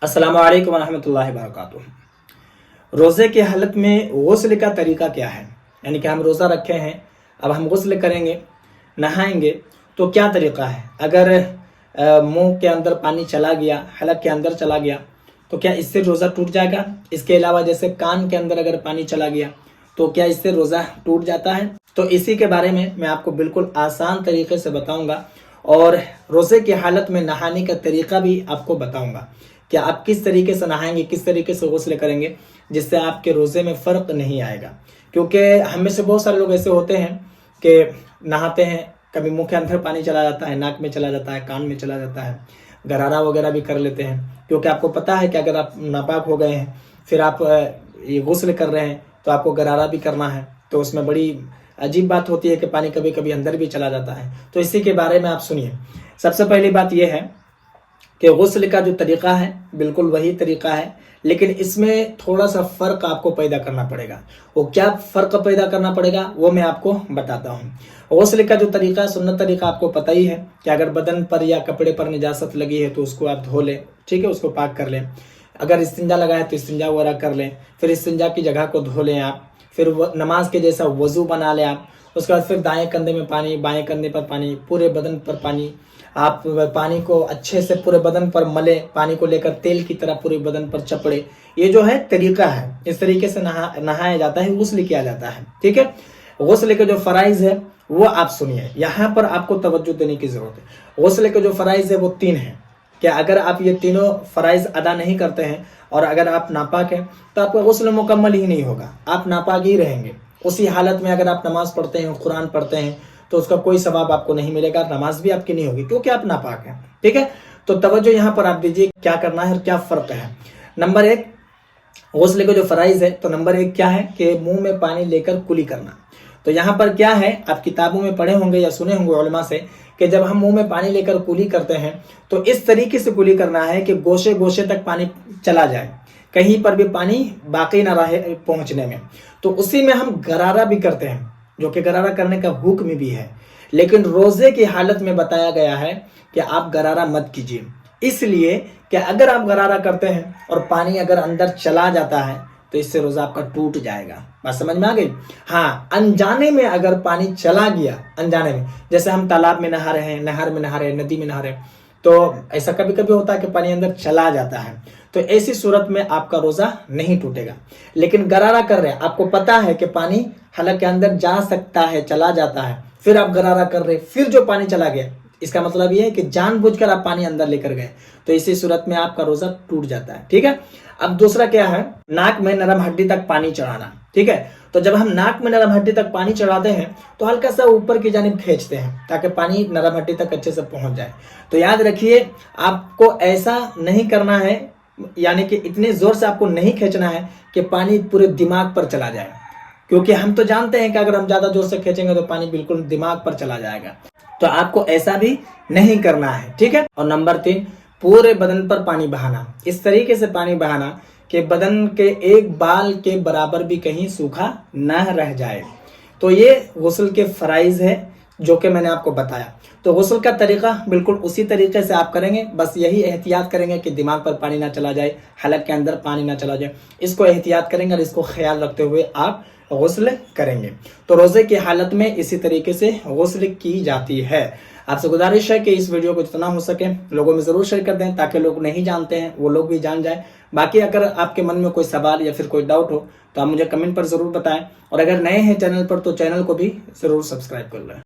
अस्सलाम वालेकुम रहमतुल्लाहि व बरकातुहू। रोज़े की हालत में गुस्ल का तरीका क्या है? यानी कि हम रोज़ा रखे हैं, अब हम गुस्ल करेंगे, नहाएंगे, तो क्या तरीका है? अगर मुंह के अंदर पानी चला गया, हलक के अंदर चला गया, तो क्या इससे रोज़ा टूट जाएगा? इसके अलावा जैसे कान के अंदर अगर पानी चला गया तो क्या इससे रोज़ा टूट जाता है? तो इसी के बारे में मैं आपको बिल्कुल आसान तरीके से बताऊंगा और रोज़े की हालत में नहाने का तरीका भी आपको बताऊंगा कि आप किस तरीके से नहाएंगे, किस तरीके से गुस्ल करेंगे, जिससे आपके रोज़े में फ़र्क नहीं आएगा। क्योंकि हम में से बहुत सारे लोग ऐसे होते हैं कि नहाते हैं, कभी मुंह के अंदर पानी चला जाता है, नाक में चला जाता है, कान में चला जाता है, गरारा वगैरह भी कर लेते हैं। क्योंकि आपको पता है कि अगर आप नापाक हो गए हैं, फिर आप ये गुस्ल कर रहे हैं, तो आपको गरारा भी करना है, तो उसमें बड़ी अजीब बात होती है कि पानी कभी कभी अंदर भी चला जाता है। तो इसी के बारे में आप सुनिए। सबसे पहली बात यह है कि गुस्ल का जो तरीका है बिल्कुल वही तरीका है, लेकिन इसमें थोड़ा सा फ़र्क आपको पैदा करना पड़ेगा। वो क्या फ़र्क पैदा करना पड़ेगा वो मैं आपको बताता हूँ। गुस्ल का जो तरीका, सुन्नत तरीका आपको पता ही है कि अगर बदन पर या कपड़े पर निजासत लगी है तो उसको आप धो लें, ठीक है, उसको पाक कर लें। अगर इस्तिंजा लगा है तो इस्तिंजा वगैरह कर लें, फिर इस्तिंजा की जगह को धो लें आप, फिर नमाज के जैसा वज़ू बना लें आप। उसके बाद फिर दाएं कंधे में पानी, बाएं कंधे पर पानी, पूरे बदन पर पानी। आप पानी को अच्छे से पूरे बदन पर मले, पानी को लेकर तेल की तरह पूरे बदन पर चपड़े। ये जो है तरीका है, इस तरीके से नहाया जाता है, गुस्ल किया जाता है, ठीक है। गुस्ल के जो फराइज है वो आप सुनिए, यहाँ पर आपको तवज्जो देने की जरूरत है। गुस्ल के जो फराइज है वो 3 हैं कि अगर आप ये तीनों फराइज अदा नहीं करते हैं और अगर आप नापाक हैं तो आपका गुस्ल मुकम्मल ही नहीं होगा, आप नापाक ही रहेंगे। उसी हालत में अगर आप नमाज पढ़ते हैं, कुरान पढ़ते हैं, तो उसका कोई सवाब आपको नहीं मिलेगा, नमाज भी आपकी नहीं होगी क्योंकि आप नापाक हैं, ठीक है। तो तवज्जो यहाँ पर आप दीजिए क्या करना है और क्या फ़र्क है। नंबर 1, गुस्ल के जो फराइज है, तो नंबर 1 क्या है कि मुंह में पानी लेकर कुली करना। तो यहाँ पर क्या है, आप किताबों में पढ़े होंगे या सुने होंगे उलमा से कि जब हम मुंह में पानी लेकर कुली करते हैं तो इस तरीके से कुली करना है कि गोशे गोशे तक पानी चला जाए, कहीं पर भी पानी बाकी ना रहे पहुंचने में। तो उसी में हम गरारा भी करते हैं, जो कि गरारा करने का हुक्म भी है, लेकिन रोजे की हालत में बताया गया है कि आप गरारा मत कीजिए, इसलिए कि अगर आप गरारा करते हैं और पानी अगर अंदर चला जाता है तो इससे रोजा आपका टूट जाएगा। बात समझ में आ गई? हाँ, अनजाने में अगर पानी चला गया, अनजाने में, जैसे हम तालाब में नहा रहे हैं, नहर में नहा रहे हैं, नदी में नहा रहे हैं, तो ऐसा कभी कभी होता है कि पानी अंदर चला जाता है, तो ऐसी सूरत में आपका रोजा नहीं टूटेगा। लेकिन गरारा कर रहे हैं, आपको पता है कि पानी हलक के अंदर जा सकता है, चला जाता है, फिर आप गरारा कर रहे, फिर जो पानी चला गया, इसका मतलब यह है कि जानबूझकर आप पानी अंदर लेकर गए, तो इसी सूरत में आपका रोजा टूट जाता है, ठीक है। अब दूसरा क्या है, नाक में नरम हड्डी तक पानी चढ़ाना, ठीक है। तो जब हम नाक में नरम हड्डी तक पानी चढ़ाते हैं तो हल्का सा ऊपर की जानिब खींचते हैं ताकि पानी नरम हड्डी तक अच्छे से पहुंच जाए। तो याद रखिए, आपको ऐसा नहीं करना है, यानी कि इतने जोर से आपको नहीं खींचना है कि पानी पूरे दिमाग पर चला जाए, क्योंकि हम तो जानते हैं कि अगर हम ज्यादा जोर से खींचेंगे तो पानी बिल्कुल दिमाग पर चला जाएगा। तो आपको ऐसा भी नहीं करना है, ठीक है। और नंबर 3, पूरे बदन पर पानी बहाना, इस तरीके से पानी बहाना कि बदन के एक बाल के बराबर भी कहीं सूखा न रह जाए। तो ये गुस्ल के फराइज है जो कि मैंने आपको बताया। तो गुस्ल का तरीका बिल्कुल उसी तरीके से आप करेंगे, बस यही एहतियात करेंगे कि दिमाग पर पानी ना चला जाए, हलक के अंदर पानी ना चला जाए, इसको एहतियात करेंगे और इसको ख्याल रखते हुए आप गुस्ल करेंगे। तो रोजे की हालत में इसी तरीके से गुस्ल की जाती है। आपसे गुजारिश है कि इस वीडियो को जितना हो सके लोगों में जरूर शेयर कर दें, ताकि लोग नहीं जानते हैं वो लोग भी जान जाए। बाकी अगर आपके मन में कोई सवाल या फिर कोई डाउट हो तो आप मुझे कमेंट पर जरूर बताएं, और अगर नए हैं चैनल पर तो चैनल को भी जरूर सब्सक्राइब कर लें।